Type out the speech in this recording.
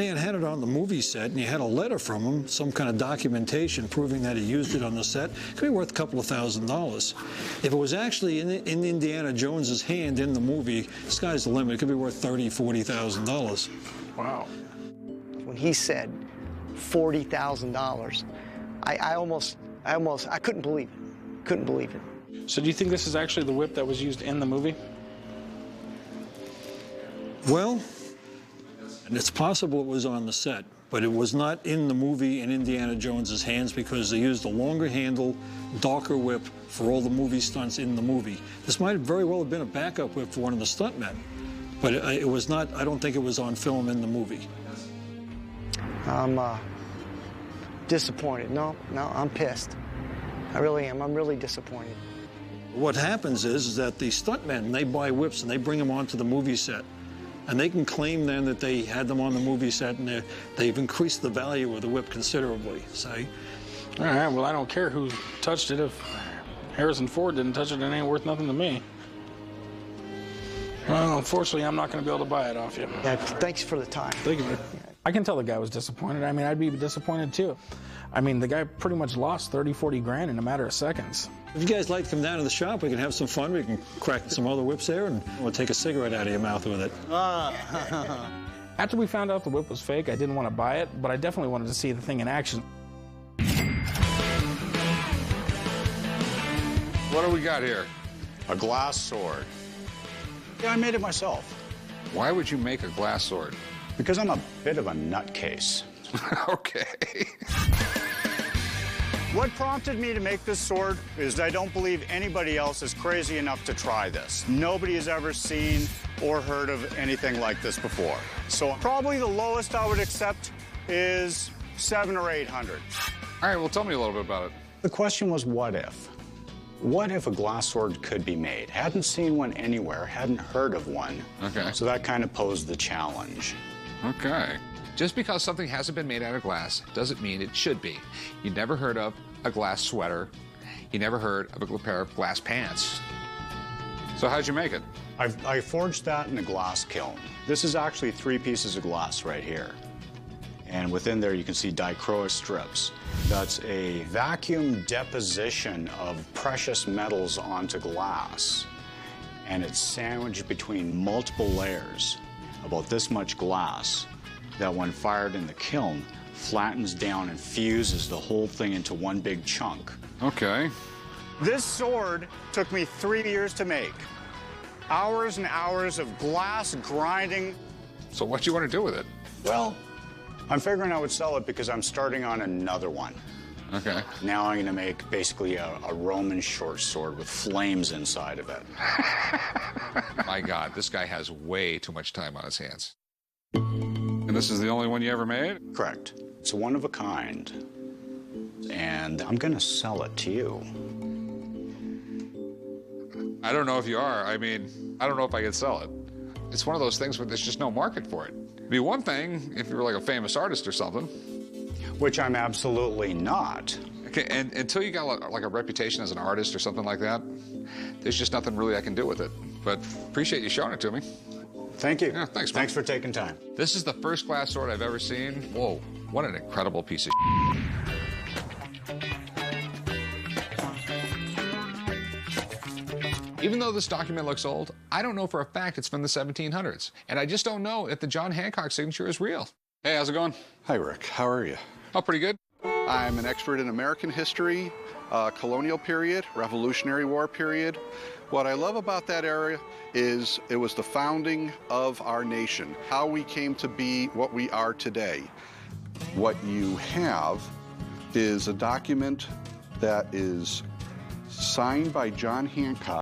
Man had it on the movie set, and you had a letter from him, some kind of documentation proving that he used it on the set. It could be worth a couple of $1,000s. If it was actually in Indiana Jones's hand in the movie, sky's the limit. It could be worth $30,000, $40,000. Wow. When he said $40,000, I couldn't believe it. Couldn't believe it. So do you think this is actually the whip that was used in the movie? Well, and it's possible it was on the set, but it was not in the movie in Indiana Jones's hands because they used a longer handle, darker whip for all the movie stunts in the movie. This might very well have been a backup whip for one of the stuntmen, but it was not, I don't think it was on film in the movie. I'm disappointed. No, I'm pissed. I really am. I'm really disappointed. What happens is that the stuntmen, they buy whips and they bring them onto the movie set. And they can claim then that they had them on the movie set and they've increased the value of the whip considerably, say. All right, well, I don't care who touched it. If Harrison Ford didn't touch it, it ain't worth nothing to me. Well, unfortunately, I'm not going to be able to buy it off you. Yeah, thanks for the time. Thank you. I can tell the guy was disappointed. I mean, I'd be disappointed too. I mean, the guy pretty much lost 30, 40 grand in a matter of seconds. If you guys like to come down to the shop, we can have some fun. We can crack some other whips there, and we'll take a cigarette out of your mouth with it. After we found out the whip was fake, I didn't want to buy it, but I definitely wanted to see the thing in action. What do we got here? A glass sword. Yeah, I made it myself. Why would you make a glass sword? Because I'm a bit of a nutcase. Okay. What prompted me to make this sword is I don't believe anybody else is crazy enough to try this. Nobody has ever seen or heard of anything like this before. So probably the lowest I would accept is 700 or 800. All right, well, tell me a little bit about it. The question was, what if? What if a glass sword could be made? Hadn't seen one anywhere, hadn't heard of one. Okay. So that kind of posed the challenge. Okay. Just because something hasn't been made out of glass doesn't mean it should be. You never heard of a glass sweater. You never heard of a pair of glass pants. So how'd you make it? I forged that in a glass kiln. This is actually 3 pieces of glass right here. And within there you can see dichroic strips. That's a vacuum deposition of precious metals onto glass. And it's sandwiched between multiple layers, about this much glass, that when fired in the kiln, flattens down and fuses the whole thing into one big chunk. Okay. This sword took me 3 years to make. Hours and hours of glass grinding. So what do you want to do with it? Well, I'm figuring I would sell it because I'm starting on another one. Okay. Now I'm going to make basically a Roman short sword with flames inside of it. My God, this guy has way too much time on his hands. And this is the only one you ever made? Correct. It's one of a kind. And I'm going to sell it to you. I don't know if you are. I mean, I don't know if I could sell it. It's one of those things where there's just no market for it. It'd be one thing if you were like a famous artist or something. Which I'm absolutely not. Okay, and until you got like a reputation as an artist or something like that, there's just nothing really I can do with it. But appreciate you showing it to me. Thank you. Yeah, thanks, man. Thanks for taking time. This is the first glass sword I've ever seen. Whoa, what an incredible piece of Even though this document looks old, I don't know for a fact it's from the 1700s. And I just don't know if the John Hancock signature is real. Hey, how's it going? Hi, Rick. How are you? Oh, pretty good. I'm an expert in American history, colonial period, Revolutionary War period. What I love about that area is it was the founding of our nation, how we came to be what we are today. What you have is a document that is signed by John Hancock.